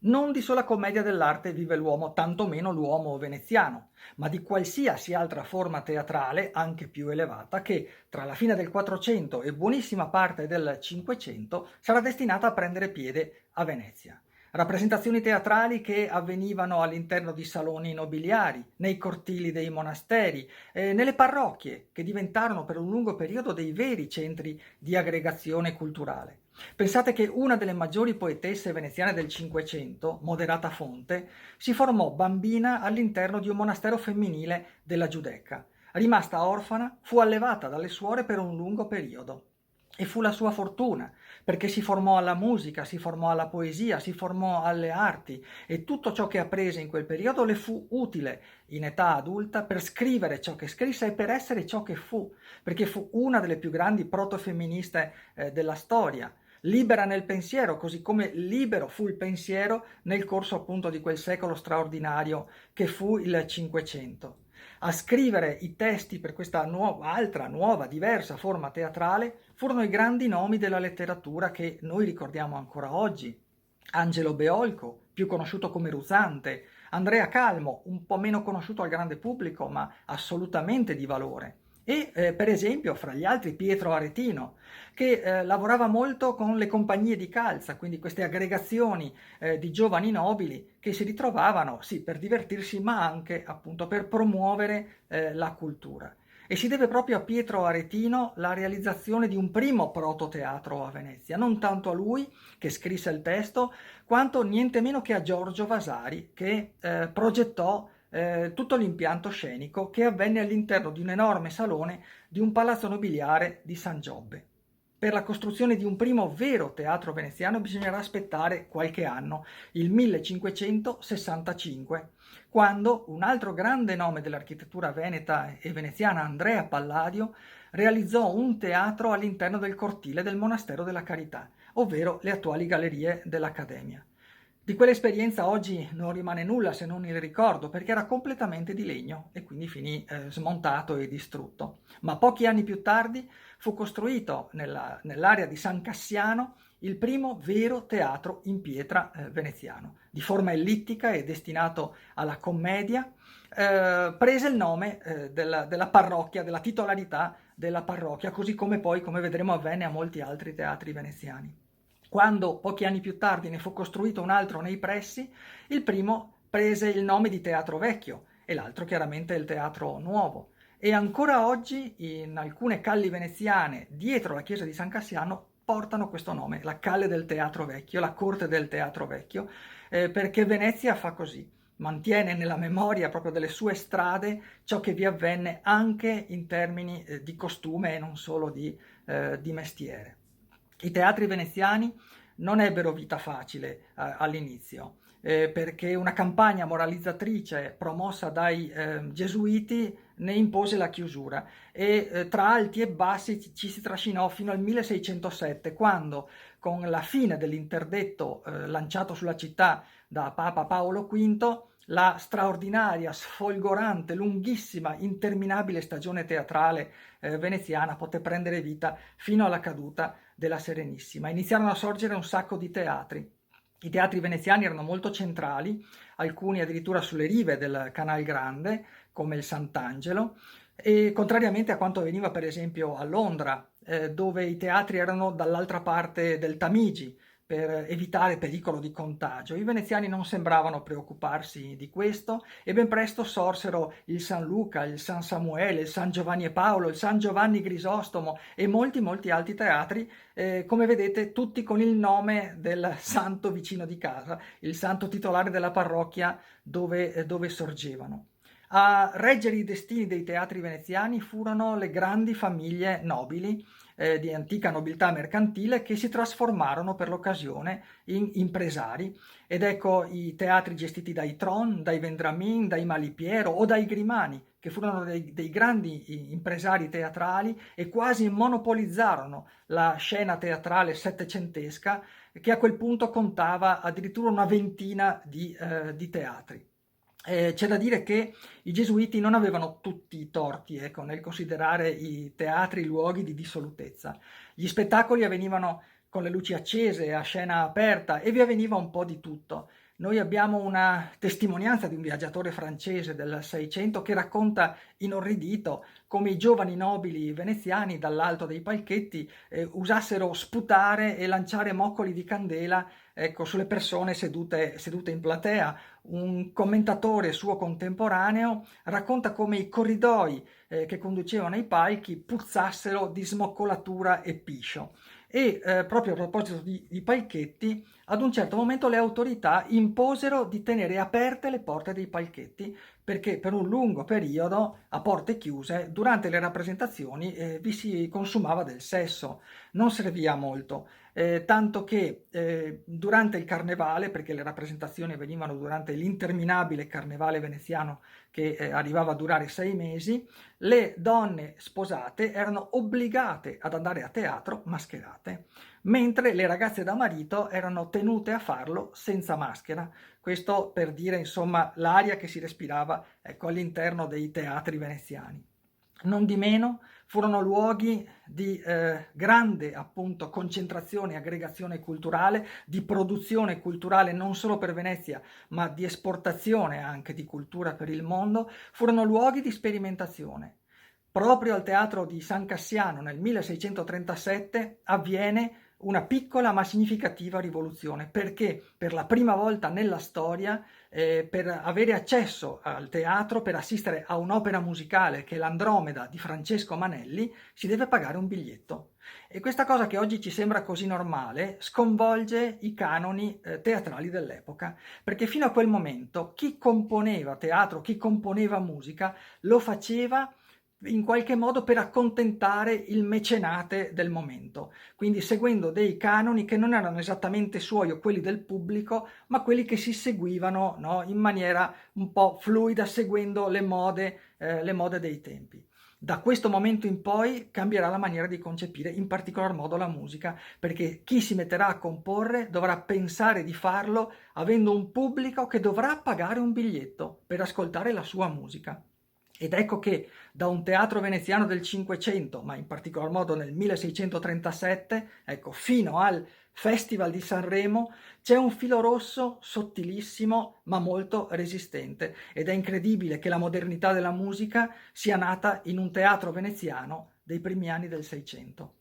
Non di sola commedia dell'arte vive l'uomo, tantomeno l'uomo veneziano, ma di qualsiasi altra forma teatrale, anche più elevata, che tra la fine del 400 e buonissima parte del 500 sarà destinata a prendere piede a Venezia. Rappresentazioni teatrali che avvenivano all'interno di saloni nobiliari, nei cortili dei monasteri, nelle parrocchie, che diventarono per un lungo periodo dei veri centri di aggregazione culturale. Pensate che una delle maggiori poetesse veneziane del Cinquecento, Moderata Fonte, si formò bambina all'interno di un monastero femminile della Giudecca. Rimasta orfana, fu allevata dalle suore per un lungo periodo. E fu la sua fortuna, perché si formò alla musica, si formò alla poesia, si formò alle arti e tutto ciò che apprese in quel periodo le fu utile in età adulta per scrivere ciò che scrisse e per essere ciò che fu, perché fu una delle più grandi protofemministe della storia. Libera nel pensiero, così come libero fu il pensiero nel corso appunto di quel secolo straordinario che fu il Cinquecento. A scrivere i testi per questa altra, nuova, diversa forma teatrale furono i grandi nomi della letteratura che noi ricordiamo ancora oggi. Angelo Beolco, più conosciuto come Ruzzante, Andrea Calmo, un po' meno conosciuto al grande pubblico, ma assolutamente di valore. E per esempio, fra gli altri, Pietro Aretino, che lavorava molto con le compagnie di calza, quindi queste aggregazioni di giovani nobili che si ritrovavano, sì, per divertirsi, ma anche appunto per promuovere la cultura. E si deve proprio a Pietro Aretino la realizzazione di un primo prototeatro a Venezia, non tanto a lui che scrisse il testo, quanto niente meno che a Giorgio Vasari che progettò tutto l'impianto scenico che avvenne all'interno di un enorme salone di un palazzo nobiliare di San Giobbe. Per la costruzione di un primo vero teatro veneziano bisognerà aspettare qualche anno, il 1565, quando un altro grande nome dell'architettura veneta e veneziana, Andrea Palladio, realizzò un teatro all'interno del cortile del Monastero della Carità, ovvero le attuali gallerie dell'Accademia. Di quell'esperienza oggi non rimane nulla se non il ricordo, perché era completamente di legno e quindi finì smontato e distrutto. Ma pochi anni più tardi fu costruito nell'area di San Cassiano il primo vero teatro in pietra veneziano, di forma ellittica e destinato alla commedia. Prese il nome della parrocchia, della titolarità della parrocchia, così come poi, come vedremo, avvenne a molti altri teatri veneziani. Quando pochi anni più tardi ne fu costruito un altro nei pressi, il primo prese il nome di Teatro Vecchio e l'altro chiaramente il Teatro Nuovo. E ancora oggi in alcune calli veneziane dietro la chiesa di San Cassiano portano questo nome, la Calle del Teatro Vecchio, la Corte del Teatro Vecchio, perché Venezia fa così, mantiene nella memoria proprio delle sue strade ciò che vi avvenne anche in termini di costume e non solo di mestiere. I teatri veneziani non ebbero vita facile all'inizio, perché una campagna moralizzatrice promossa dai gesuiti ne impose la chiusura e tra alti e bassi ci si trascinò fino al 1607, quando con la fine dell'interdetto lanciato sulla città da Papa Paolo V, la straordinaria, sfolgorante, lunghissima, interminabile stagione teatrale veneziana poté prendere vita fino alla caduta della Serenissima. Iniziarono a sorgere un sacco di teatri. I teatri veneziani erano molto centrali, alcuni addirittura sulle rive del Canal Grande, come il Sant'Angelo, e contrariamente a quanto avveniva per esempio a Londra, dove i teatri erano dall'altra parte del Tamigi, per evitare pericolo di contagio. I veneziani non sembravano preoccuparsi di questo e ben presto sorsero il San Luca, il San Samuele, il San Giovanni e Paolo, il San Giovanni Grisostomo e molti altri teatri, come vedete tutti con il nome del santo vicino di casa, il santo titolare della parrocchia dove sorgevano. A reggere i destini dei teatri veneziani furono le grandi famiglie nobili di antica nobiltà mercantile che si trasformarono per l'occasione in impresari. Ed ecco i teatri gestiti dai Tron, dai Vendramin, dai Malipiero o dai Grimani, che furono dei grandi impresari teatrali e quasi monopolizzarono la scena teatrale settecentesca, che a quel punto contava addirittura una ventina di teatri. C'è da dire che i gesuiti non avevano tutti i torti, ecco, nel considerare i teatri luoghi di dissolutezza. Gli spettacoli avvenivano con le luci accese, a scena aperta, e vi avveniva un po' di tutto. Noi abbiamo una testimonianza di un viaggiatore francese del Seicento che racconta inorridito come i giovani nobili veneziani dall'alto dei palchetti usassero sputare e lanciare moccoli di candela, ecco, sulle persone sedute in platea. Un commentatore suo contemporaneo racconta come i corridoi che conducevano ai palchi puzzassero di smoccolatura e piscio. E proprio a proposito di palchetti, ad un certo momento le autorità imposero di tenere aperte le porte dei palchetti perché per un lungo periodo, a porte chiuse, durante le rappresentazioni vi si consumava del sesso. Non serviva a molto. Tanto che durante il carnevale, perché le rappresentazioni avvenivano durante l'interminabile carnevale veneziano che arrivava a durare 6 mesi, le donne sposate erano obbligate ad andare a teatro mascherate, mentre le ragazze da marito erano tenute a farlo senza maschera. Questo per dire, insomma, l'aria che si respirava, ecco, all'interno dei teatri veneziani. Non di meno furono luoghi di grande appunto concentrazione e aggregazione culturale, di produzione culturale non solo per Venezia, ma di esportazione anche di cultura per il mondo, furono luoghi di sperimentazione. Proprio al teatro di San Cassiano nel 1637 avviene una piccola ma significativa rivoluzione, perché per la prima volta nella storia, per avere accesso al teatro, per assistere a un'opera musicale che è l'Andromeda di Francesco Manelli, si deve pagare un biglietto. E questa cosa che oggi ci sembra così normale sconvolge i canoni teatrali dell'epoca, perché fino a quel momento chi componeva teatro, chi componeva musica, lo faceva in qualche modo per accontentare il mecenate del momento, quindi seguendo dei canoni che non erano esattamente suoi o quelli del pubblico, ma quelli che si seguivano, no, in maniera un po' fluida, seguendo le mode dei tempi. Da questo momento in poi cambierà la maniera di concepire in particolar modo la musica, perché chi si metterà a comporre dovrà pensare di farlo avendo un pubblico che dovrà pagare un biglietto per ascoltare la sua musica. Ed ecco che da un teatro veneziano del Cinquecento, ma in particolar modo nel 1637, ecco, fino al Festival di Sanremo, c'è un filo rosso sottilissimo ma molto resistente, ed è incredibile che la modernità della musica sia nata in un teatro veneziano dei primi anni del Seicento.